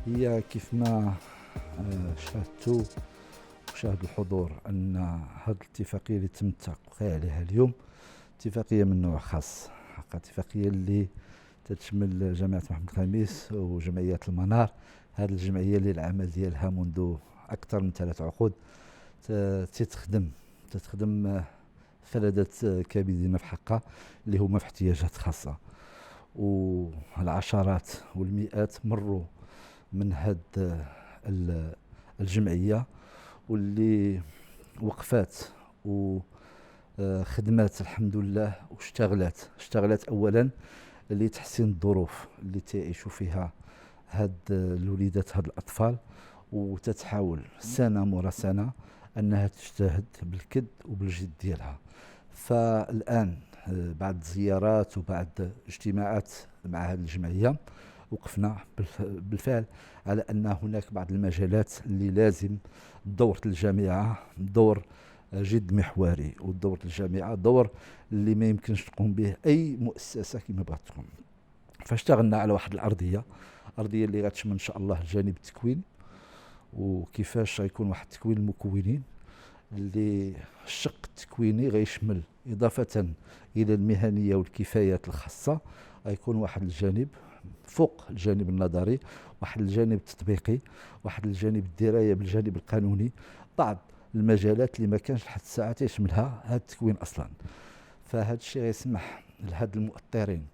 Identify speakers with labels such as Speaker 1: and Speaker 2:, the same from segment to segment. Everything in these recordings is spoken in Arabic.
Speaker 1: هي كيف ما شاهدتوا وشاهد الحضور أن هذه الاتفاقية اللي تم التوقيع عليها اليوم اتفاقية من نوع خاص، اتفاقية اللي تشمل جامعة محمد الخامس وجمعيات المنار. هذه الجمعية اللي العمل ديالها منذ أكثر من 3 عقود تتخدم فلذات كبدنا في حقها اللي هما في احتياجات خاصة، والعشرات والمئات مروا من هاد الجمعية واللي وقفات وخدمات الحمد لله واشتغلت أولا لتحسين الظروف اللي تعيش فيها هاد الوليدات هاد الأطفال، وتتحاول سنة مرة سنة أنها تجتهد بالكد وبالجد ديالها. فالآن بعد زيارات وبعد اجتماعات مع هذه الجمعية وقفنا بالفعل على أن هناك بعض المجالات اللي لازم دور الجامعة دور جد محوري، ودور الجامعة دور اللي ما يمكنش تقوم به أي مؤسسة كما بغات تقوم. فاشتغلنا على واحد الأرضية اللي غتشمل إن شاء الله الجانب التكويني، وكيفاش غيكون واحد تكوين المكونين اللي الشق التكويني غيشمل إضافة إلى المهنية والكفايات الخاصة غيكون واحد الجانب فوق الجانب النظري، واحد الجانب التطبيقي، واحد الجانب الدراية بالجانب القانوني، بعض المجالات اللي ما كانش لحد الساعة يشملها هذا التكوين أصلا. فهذا الشيء يسمح لهاد المؤطرين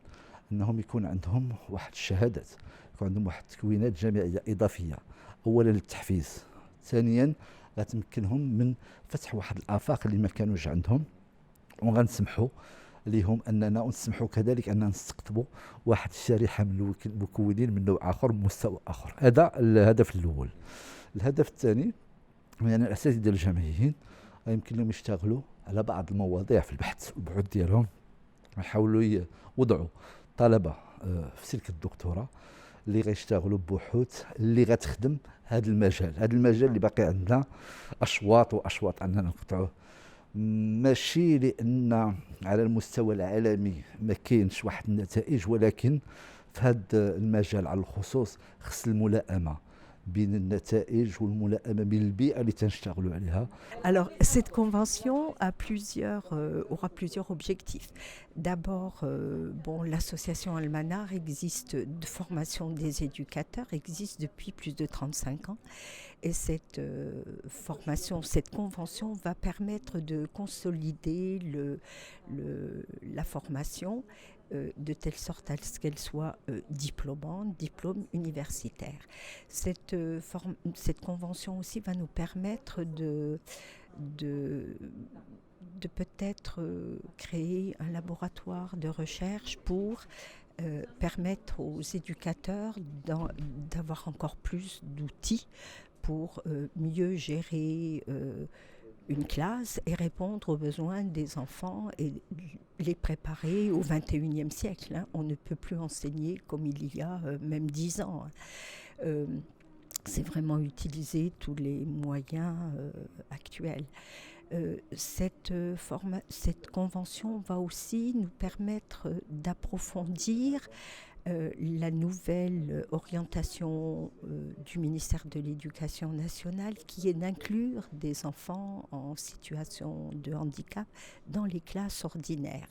Speaker 1: أنهم يكون عندهم واحد الشهادات، يكون عندهم واحد التكوينات جامعية إضافية، أولا للتحفيز، ثانيا غتمكنهم من فتح واحد الآفاق اللي ما كانوش عندهم، وغنسمحوا لهم أننا نسمحوا كذلك أننا نستقطبوا واحد الشريحة من المكونين من نوع آخر من مستوى آخر. هذا الهدف الأول. الهدف الثاني يعني الأساتذة الجامعيين يمكن لهم يشتغلوا على بعض المواضيع في البحث والبحوث ديالهم، يحاولوا يوضعوا طلبة في سلك الدكتوراه اللي غيشتغلوا ببحوث اللي غتخدم هذا المجال اللي باقي عندنا أشواط أننا نقطعوه. ماشي لأن على المستوى العالمي ما كاينش واحد النتائج، ولكن في هذا المجال على الخصوص خص الملائمة بين النتائج والملائمة بين البيئة اللي تنشتغلوا عليها.
Speaker 2: Alors, cette convention aura plusieurs objectifs. D'abord, l'association Almanar existe de formation des éducateurs, existe depuis plus de 35 ans. Et cette convention va permettre de consolider la formation de telle sorte à ce qu'elle soit diplôme universitaire. Cette convention aussi va nous permettre de peut-être créer un laboratoire de recherche pour permettre aux éducateurs d'avoir encore plus d'outils pour mieux gérer une classe et répondre aux besoins des enfants et les préparer au XXIe siècle. On ne peut plus enseigner comme il y a même 10 ans. C'est vraiment utiliser tous les moyens actuels. Cette convention va aussi nous permettre d'approfondir la nouvelle orientation du ministère de l'Éducation nationale, qui est d'inclure des enfants en situation de handicap dans les classes ordinaires.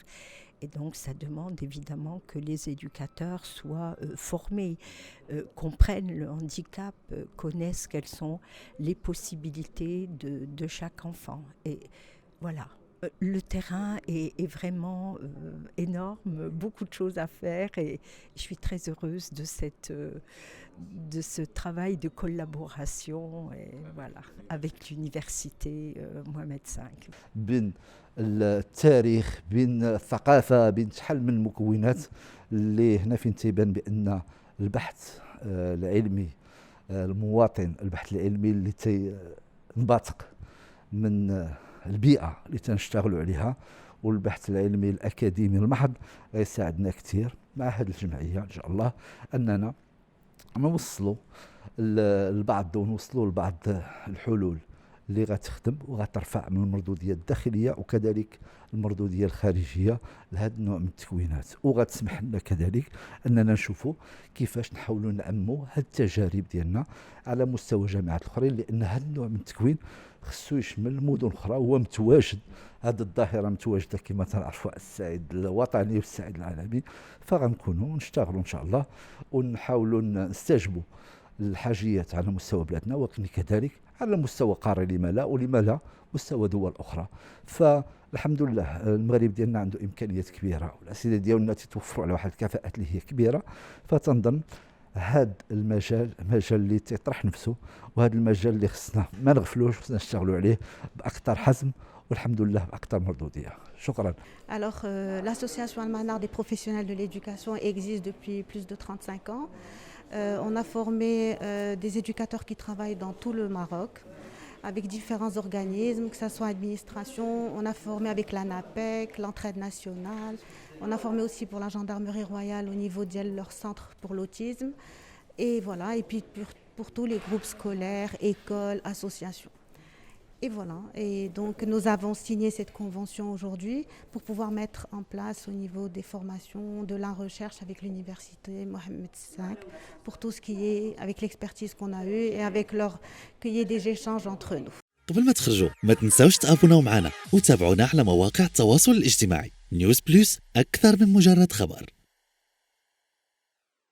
Speaker 2: Et donc, ça demande évidemment que les éducateurs soient formés, comprennent le handicap, connaissent quelles sont les possibilités de chaque enfant. Et voilà. Le terrain est vraiment énorme, beaucoup de choses à faire, et je suis très heureuse de ce travail de collaboration avec l'université Mohamed V.
Speaker 1: بين التاريخ، بين الثقافة، بين شحال من المكونات اللي هنا فين تيبان بأن البحث العلمي المواطن، البحث العلمي اللي تنبثق من البيئة اللي تنشتغلوا عليها، والبحث العلمي الأكاديمي المحض غيساعدنا كثير مع هذه الجمعية إن شاء الله أننا نوصلوا البعض ونوصلوا لبعض الحلول اللي غتخدم وغترفع من المردوديه الداخليه وكذلك المردوديه الخارجيه لهذا النوع من التكوينات، وغتسمح لنا كذلك اننا نشوفوا كيفاش نحاولوا نعموا هذه التجارب ديالنا على مستوى الجامعات الاخرين، لان هذا النوع من التكوين خصو يشمل المدن الاخرى، هو متواجد، هذه الظاهره متواجده كما تعرفوا السعيد الوطني والسعيد العالمي. فغنكونوا نشتغلوا ان شاء الله ونحاولوا نستجبوا الحاجيات على مستوى بلادنا، ولكن كذلك على مستوى قاري لما لا، ولما لا مستوى دول اخرى. فالحمد لله المغرب ديالنا عنده امكانيات كبيره، والاسئله ديالنا تتوفروا على واحد الكفاءات اللي هي كبيره. فتنظن هذا المجال مجال اللي تيطرح نفسه، وهذا المجال اللي خصنا ما نغفلوش، خصنا نشتغلوا عليه باكثر حزم والحمد لله باكثر مردوديه. شكرا.
Speaker 3: Alors, l'association Almanar des professionnels de l'éducation existe depuis plus de 35 ans. On a formé des éducateurs qui travaillent dans tout le Maroc, avec différents organismes, que ce soit administration. On a formé avec l'ANAPEC, l'Entraide nationale. On a formé aussi pour la gendarmerie royale au niveau de leur centre pour l'autisme. Et voilà, et puis pour tous les groupes scolaires, écoles, associations. Et voilà, et donc nous avons signé cette convention aujourd'hui pour pouvoir mettre en place au niveau des formations, de la recherche avec l'université Mohammed V, pour tout ce qui est avec l'expertise qu'on a eue et avec qu'il y ait des échanges entre nous.
Speaker 4: قبل ما تخرجوا ما تنساوش تابوناو معنا وتابعونا على مواقع التواصل الاجتماعي. نيوز بلس، أكثر من مجرد خبر.